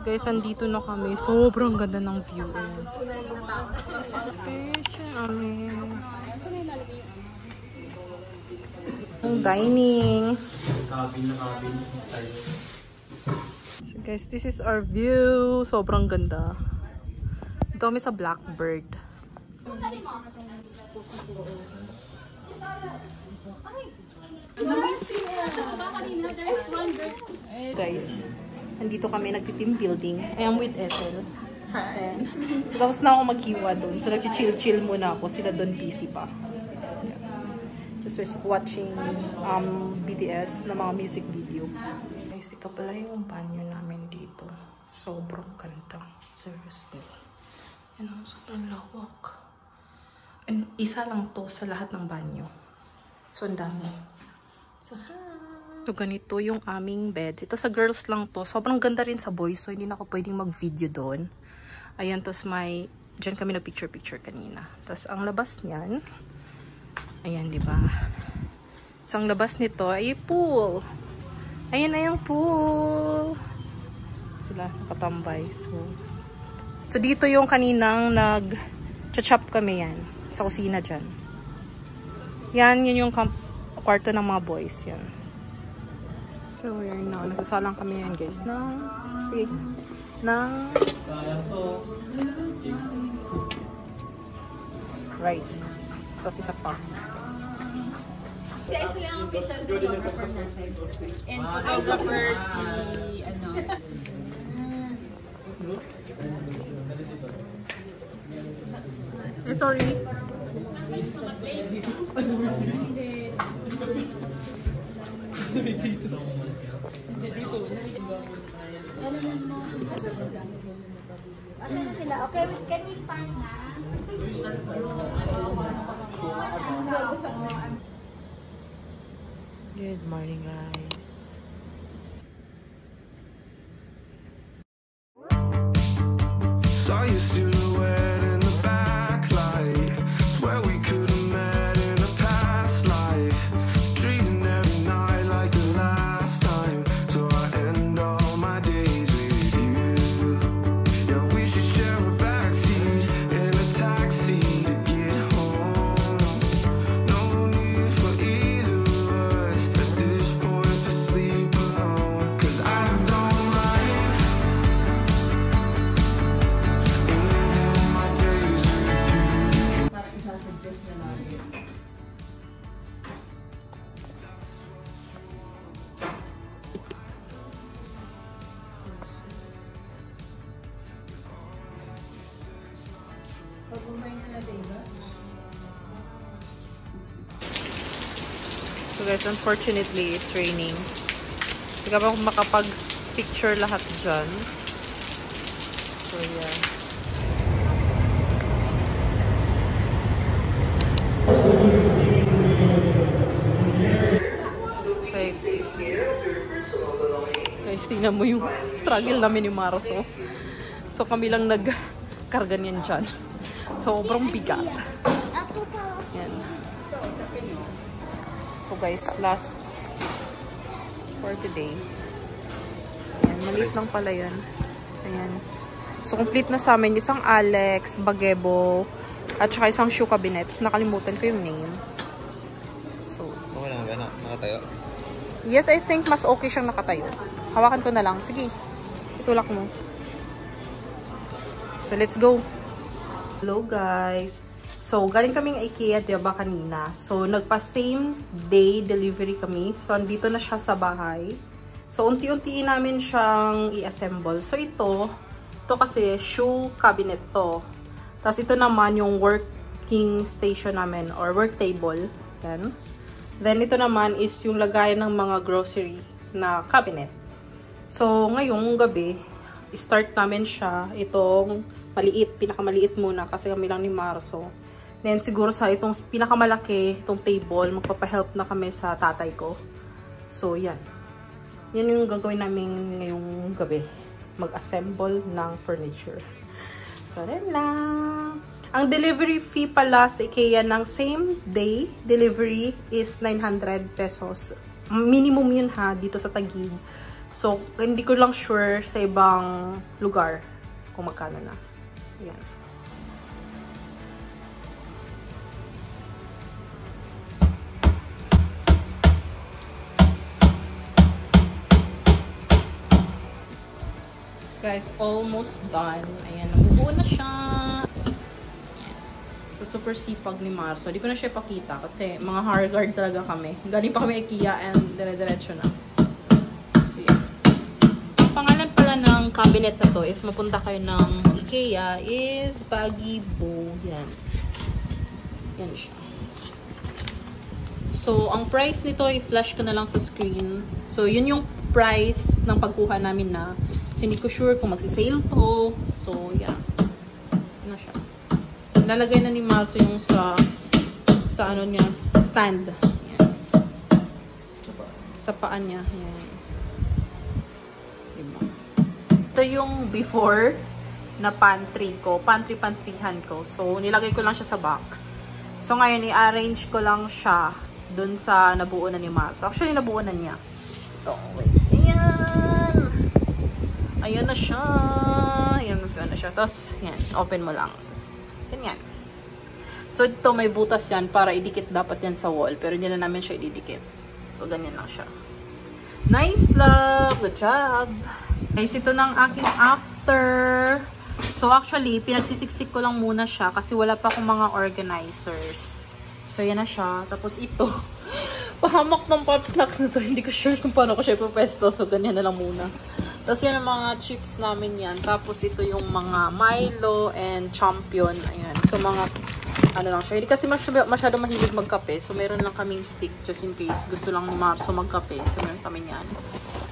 Guys, andito na kami. Sobrang ganda ng view. Dining. So guys, this is our view. Sobrang ganda. Dito kami sa Blackbird. Guys, nandito kami nagti-team building. I am with Ethel. So tapos na ako maghiwa doon. So nag-chill-chill muna ako. Sila doon busy pa. So, yeah. Just watching BTS na mga music video. Guys, ito pala yung banyo namin dito. Sobrang ganda. Seriously. Yan ang sobrang lawak. And isa lang to sa lahat ng banyo. So, ang dami. So, ganito yung aming bed. Ito sa girls lang to. Sobrang ganda rin sa boys. So, hindi na ako pwedeng mag-video doon. Ayan, tapos may... Diyan kami na picture-picture kanina. Tapos, ang labas niyan... Ayan, di ba? So, ang labas nito ay pool. Ayan na yung pool. Sila nakatambay. So dito yung kaninang nag-chop kami yan. Sa kusina dyan. Yan yung kwarto ng mga boys. Yan. So, we're now. Nasasalang kami yan, guys. Sige. Rice. Tapos isa pa. Guys, lang ang official photographer natin. And photographer si, ano. Sorry. Asan na sila? Okay, can we start na? Good morning, guys. Saw your silhouette in the backlight. Swear we could have met in a past life. Dreaming every night like the last time. So I end all my days with you. Yeah, we should share a backseat in a taxi to get home. No need for either of us at this point to sleep alone. 'Cause I don't like So guys, unfortunately, it's raining. Hindi ka ba makapag-picture lahat dyan. So yeah. Okay. Guys, tingnan mo yung struggle namin ni Marso. So kami lang nagkarga niyan dyan. Sobrang bigat. Yan. So guys, last for today. Ayan, maliit lang pala yan. Ayan. So complete na sa amin. Isang Alex, Bagebo, at saka isang shoe cabinet. Nakalimutan ko yung name. So, okay lang ba? Nakatayo? yes, I think mas okay siyang nakatayo. Hawakan ko na lang. Sige, itulak mo. So, let's go. Hello guys. So, galing kaming IKEA, diba, kanina. So, nagpa-same day delivery kami. So, andito na siya sa bahay. So, unti-untiin namin siyang i-assemble. So, ito kasi shoe cabinet to. Tapos, ito naman yung working station namin or work table. Yan. Then, ito naman is yung lagayan ng mga grocery na cabinet. So, ngayong gabi, start namin siya. Itong maliit, pinakamaliit muna kasi kami lang ni Marso. Then, siguro sa itong pinakamalaki, itong table, magpapahelp na kami sa tatay ko. So, yan. Yan yung gagawin namin ngayong gabi. Mag-assemble ng furniture. So, yan lang. Ang delivery fee pala sa IKEA ng same day delivery is 900 pesos. Minimum yun ha, dito sa Taguig. So, hindi ko lang sure sa ibang lugar kung magkano na. So, yan. Guys, almost done. Ayan, nabubuo na siya. So, super sipag ni Marso. Di ko na siya pakita kasi mga hard talaga kami. Galing pa kami IKEA and dire-diretso na. So, yan. Ang pangalan pala ng cabinet na to, if mapunta kayo ng IKEA, is Bagibo. Yan. Yan siya. So, ang price nito, i-flash ko na lang sa screen. So, yun yung price ng pagkuha namin na. So, hindi ko sure kung magsisale to. So, yeah. Ano siya. Lalagay na ni Marso yung sa ano niya, stand. Yan. Sa paan niya. Yan. Diba? Ito yung before na pantry ko. Pantry-pantryhan ko. So, nilagay ko lang siya sa box. So, ngayon, i-arrange ko lang siya dun sa nabuo na ni Marso. Actually, nabuo na niya. So, wait. Ayan! Ayan na siya. Ayan na siya. Tapos, yan. Open mo lang. Ganyan. So, ito may butas yan para idikit dapat yan sa wall. Pero hindi na namin siya ididikit. So, ganyan lang siya. Nice vlog! Good job! Guys, ito ng aking after. So, actually, pinagsisiksik ko lang muna siya kasi wala pa akong mga organizers. So, yan na siya. Tapos, ito. Pahamak ng pop snacks na to. Hindi ko sure kung paano ko siya ipapesto. So, ganyan na lang muna. Tapos yan ang mga chips namin yan. Tapos ito yung mga Milo and Champion. Ayan. So mga, ano lang siya. Hindi kasi masyado mahilig magkape. So meron lang kaming stick just in case gusto lang ni Marso magkape. So meron kami yan.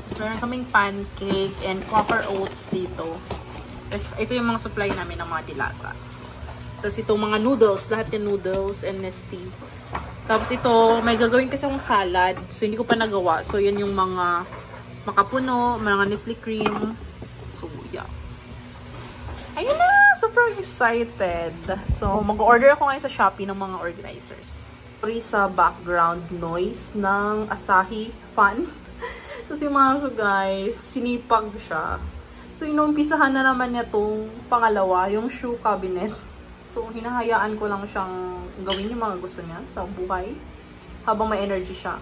Tapos meron kaming pancake and Quaker Oats dito. Tapos ito yung mga supply namin ng mga dilata. So, tapos itong mga noodles. Lahat yung noodles and Nestea. Tapos ito, may gagawin kasi akong salad. So hindi ko pa nagawa. So yan yung mga makapuno, mga Nestle cream. So, yeah. Ayun na! Super excited. So, mag-order ako ngayon sa Shopee ng mga organizers. Sorry sa background noise ng Asahi fan. Kasi mga guys, sinipag siya. So, inuumpisahan na naman niya itong pangalawa, yung shoe cabinet. So, hinahayaan ko lang siyang gawin yung mga gusto niya sa buhay. Habang may energy siya.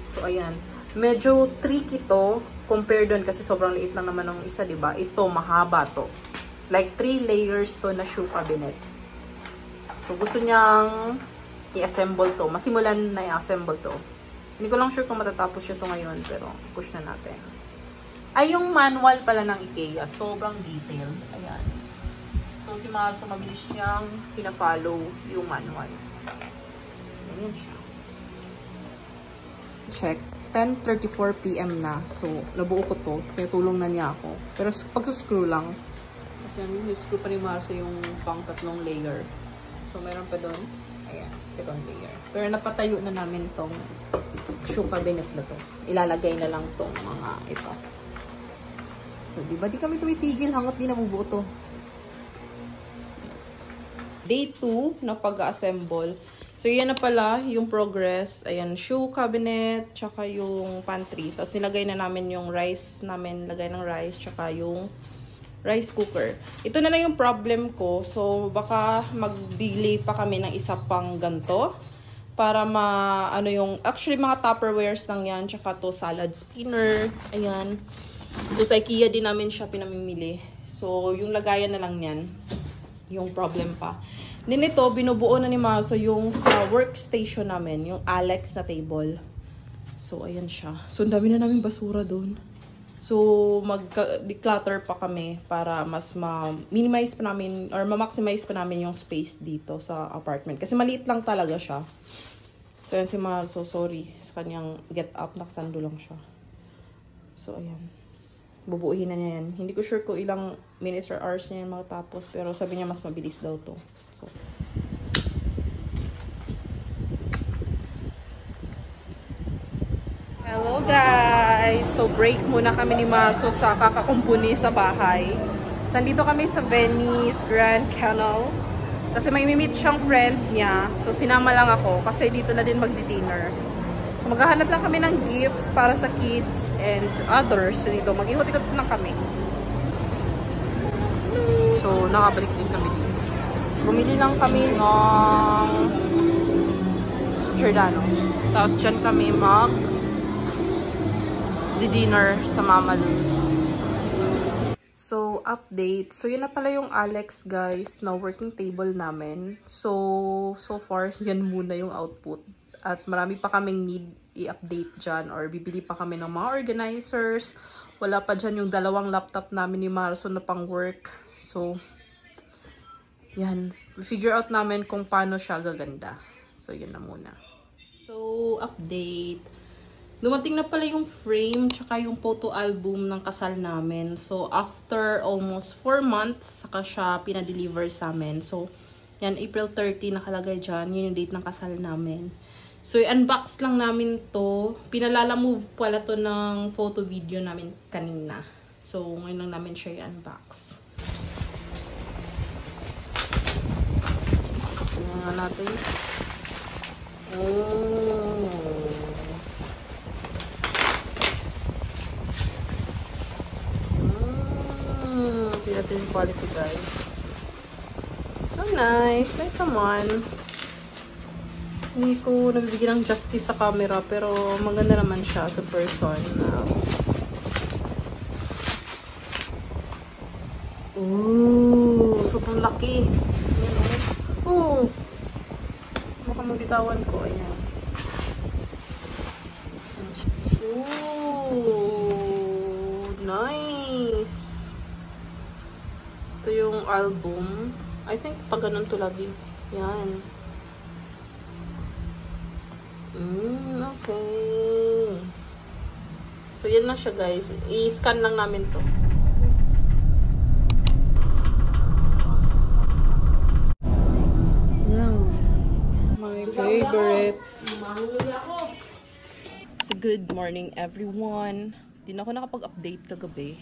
So, ayan. Medyo tricky to compare doon kasi sobrang liit lang naman ng isa, diba? Ito, mahaba to. Like, 3 layers to na shoe cabinet. So, gusto niyang i-assemble to. Masimulan na i-assemble to. Hindi ko lang sure kung matatapos siya to ngayon, pero push na natin. Ay, yung manual pala ng IKEA. Sobrang detailed. Ayan. So, si Marso, mabilis niyang pina-follow yung manual. So, ayan siya. Check. 10:34 PM na. So, nabuo ko to. Pinatulong na niya ako. Pero pag-screw lang. Kasi yun, screw pa ni Marso yung pang 3 layer. So, meron pa doon. Ayan, second layer. Pero napatayo na namin tong shoe cabinet na to. Ilalagay na lang tong mga ito. So, diba di kami tumitigil hanggat di nabubuo to. Day 2 na pag-assemble. So, yan na pala yung progress. Ayan, shoe cabinet, tsaka yung pantry. Tapos, nilagay na namin yung rice namin. Lagay ng rice, tsaka yung rice cooker. Ito na lang yung problem ko. So, baka mag-delay pa kami ng isa pang ganto. Para ano yung, actually, mga Tupperwares lang yan. Tsaka to salad spinner. Ayan. So, sa IKEA din namin siya pinamimili. So, yung lagayan na lang yan. Yung problem pa. Then ito, binubuo na ni Marso yung sa workstation namin, yung Alex na table. So, ayan siya. So, ang dami na namin basura doon. So, mag-declutter pa kami para mas ma-minimize pa namin or ma-maximize pa namin yung space dito sa apartment. Kasi maliit lang talaga siya. So, ayan si Marso. Sorry sa kanyang get up. Nakasando lang siya. So, ayan. Bubuuhin na niya yan. Hindi ko sure kung ilang minutes or hours niya matapos. Pero sabi niya mas mabilis daw to. So, hello guys! So break muna kami ni Marso sa kakakumpuni sa bahay. So, nandito kami sa Venice Grand Canal. Kasi may meet siyang friend niya. So sinama lang ako kasi dito na din mag-dinner. So, maghahanap lang kami ng gifts para sa kids and others. So, dito, mag-ihot-ikot lang kami. So, nakabalik din kami dito. Bumili lang kami ng Giordano. Tapos, dyan kami mag-dinner sa Mama Luz. So, update. So, yun na pala yung Alex, guys, na working table namin. So far, yan muna yung output. At marami pa kaming need i-update dyan or bibili pa kami ng mga organizers. Wala pa dyan yung 2 laptop namin ni Marson na pang work. So, yan. Figure out namin kung paano siya gaganda. So, yun na muna. So, update. Dumating na pala yung frame tsaka yung photo album ng kasal namin. So, after almost 4 months, saka siya pinadeliver sa amin. So, yan, April 30 nakalagay dyan. Yun yung date ng kasal namin. So, i-unbox lang namin to. Pinalala-move pala to ng photo video namin kanina. So, ngayon lang namin siya i-unbox. Tingnan nga natin. Tingnan natin yung quality, guys. So nice. Nice naman. Hindi ko nabibigyan ng justice sa camera, pero maganda naman siya sa person. Ooh, sobrang laki. Ooh. Baka mabitawan ko. Ayan. Ooh, nice. Ito yung album. I think pag ganun to lagi. Yan. Okay. So, yan na siya, guys. I-scan lang namin to. My favorite. So, good morning, everyone. Di na ako nakapag-update kagabi.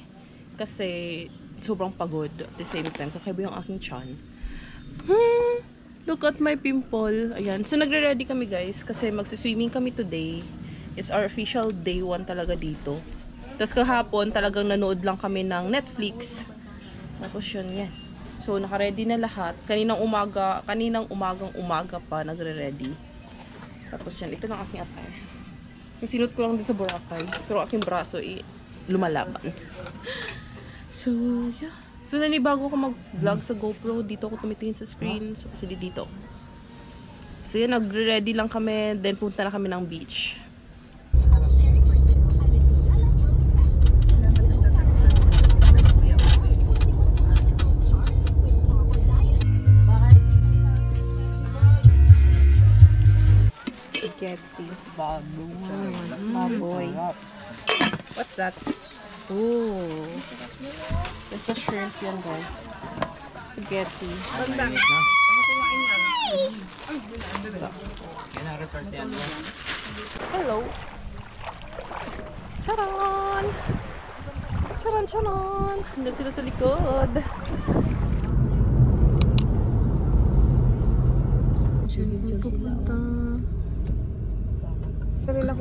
Kasi, sobrang pagod. At the same time, kakaiba yung aking tiyan. Look at my pimple. Ayan. So, nagre-ready kami, guys. Kasi magsuswimming kami today. It's our official day 1 talaga dito. Tapos kahapon, talagang nanood lang kami ng Netflix. Tapos yun, yan. So, naka-ready na lahat. Kaninang umagang-umaga pa, nagre-ready. Tapos yan. Ito lang aking attire. Yung sinut ko lang din sa Boracay. Pero aking braso, lumalaban. So, yeah. So, nanibago ko mag-vlog sa GoPro. Dito ako tumitingin sa screen. So, kasi dito. So, yan. Nagre-ready lang kami. Then, punta na kami ng beach. Spaghetti. Baboy. What's that? Ooh. It's the shrimp yan, guys. Spaghetti. Hello. Charan! Charan, charan! Hanggang sila sa likod.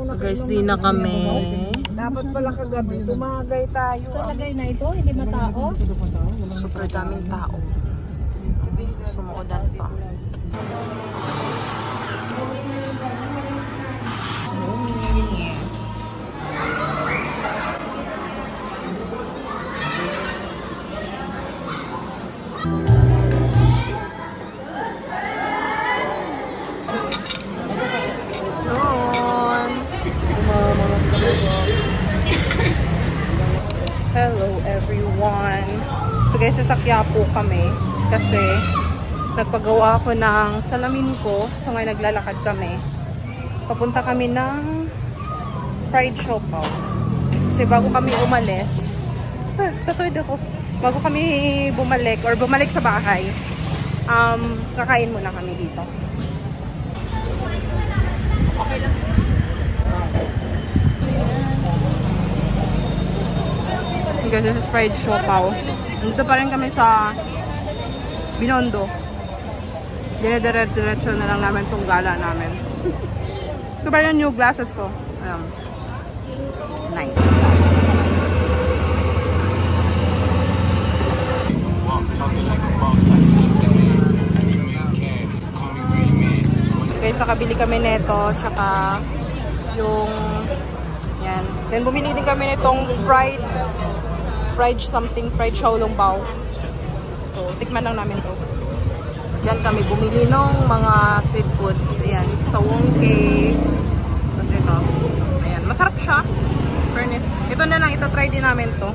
So guys, di na kami. Dapat pala kagabi, tumagay tayo. Sa lagay na ito, hindi matao? Super daming tao. Sumuulan pa. Hello everyone. So guys, sasakya po kami kasi nagpagawa ako ng salamin ko. So ngayon naglalakad kami. Papunta kami ng fried siopaw. Kasi bago kami umalis, tatuwid ako. Bago kami bumalik sa bahay, kakain muna kami dito. Okay lang. Guys, this is fried siopaw. Dito pa rin kami sa Binondo. Dire-diretso na lang namin itong gala namin. Ito ba yung new glasses ko? Nice. Guys, nakabili kami neto, tsaka yung yan. Then bumili din kami nitong fried xiaolongbao. So, tikman lang namin to. Diyan kami bumili ng mga street foods. Ayan, sa Wongke. Tapos ito. Ayan, masarap siya. Fairness. Ito na lang, ito-try din namin to.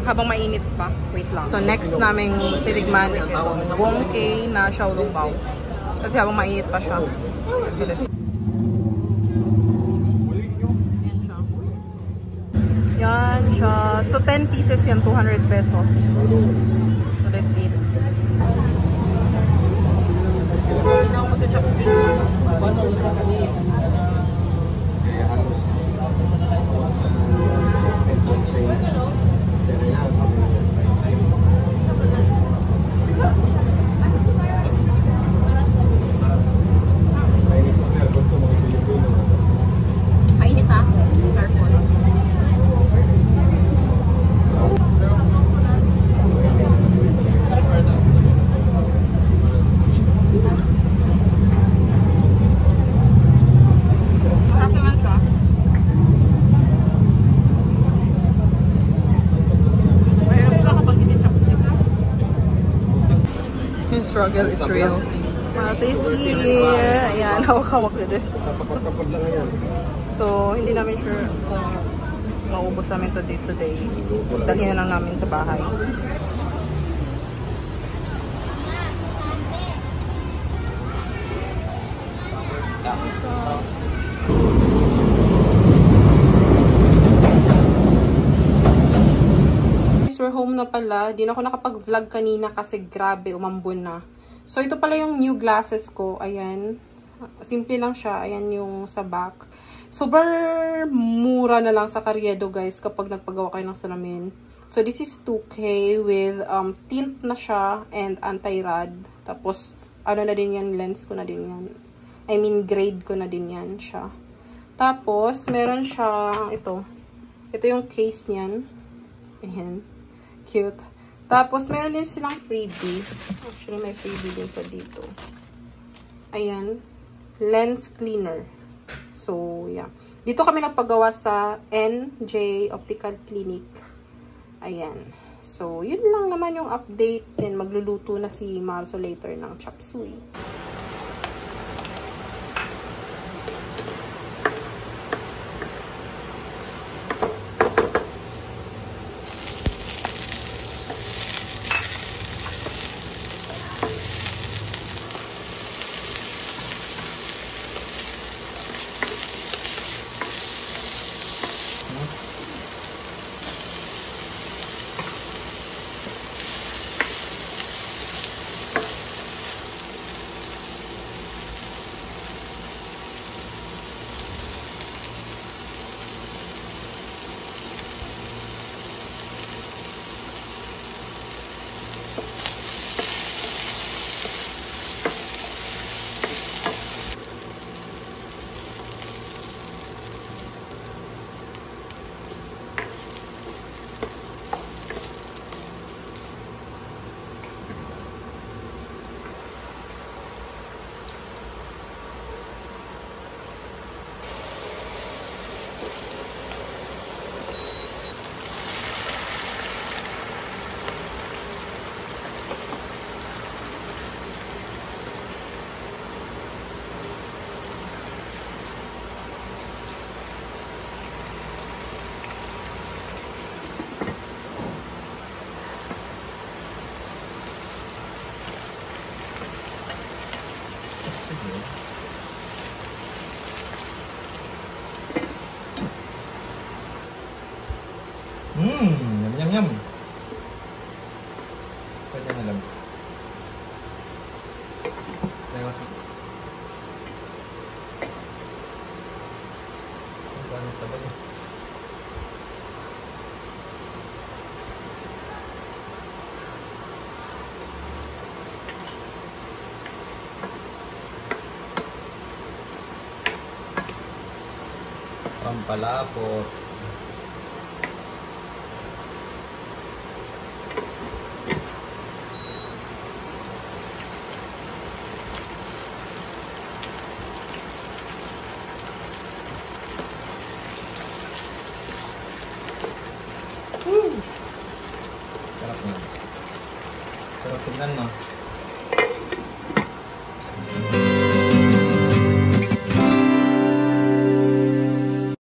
Habang mainit pa. Wait lang. So, next naming tiligman is ito. Wongke na xiaolongbao. Kasi habang mainit pa siya. So, let's see. Yan siya. So, 10 pieces yan. 200 pesos. So, let's eat. Hindi na ako mag-chopstick. Mainit ha? Careful. Struggle is real. Sisi. Ayan, hawak-hawak na dress. So, hindi namin sure kung maubos namin to today. Dalhin na lang namin sa bahay. We're home na pala. Di na ako nakapag-vlog kanina kasi grabe, umambon na. So, ito pala yung new glasses ko. Ayan. Simple lang siya. Ayan yung sa back. Super mura na lang sa Carriedo, guys, kapag nagpagawa kayo ng salamin. So, this is 2K with tint na siya and anti-rad. Tapos, ano na din yan, lens ko na din yan. I mean, grade ko na din yan siya. Tapos, meron siya, ito. Ito yung case niyan. Ayan. Cute. Tapos, meron din silang freebie. Actually, may freebie din sa dito. Ayan. Lens cleaner. So, yeah. Dito kami nagpagawa sa NJ Optical Clinic. Ayan. So, yun lang naman yung update. And magluluto na si Marzo later ng chop suey. pampalapot. Sarap na. Sarap tignan mo.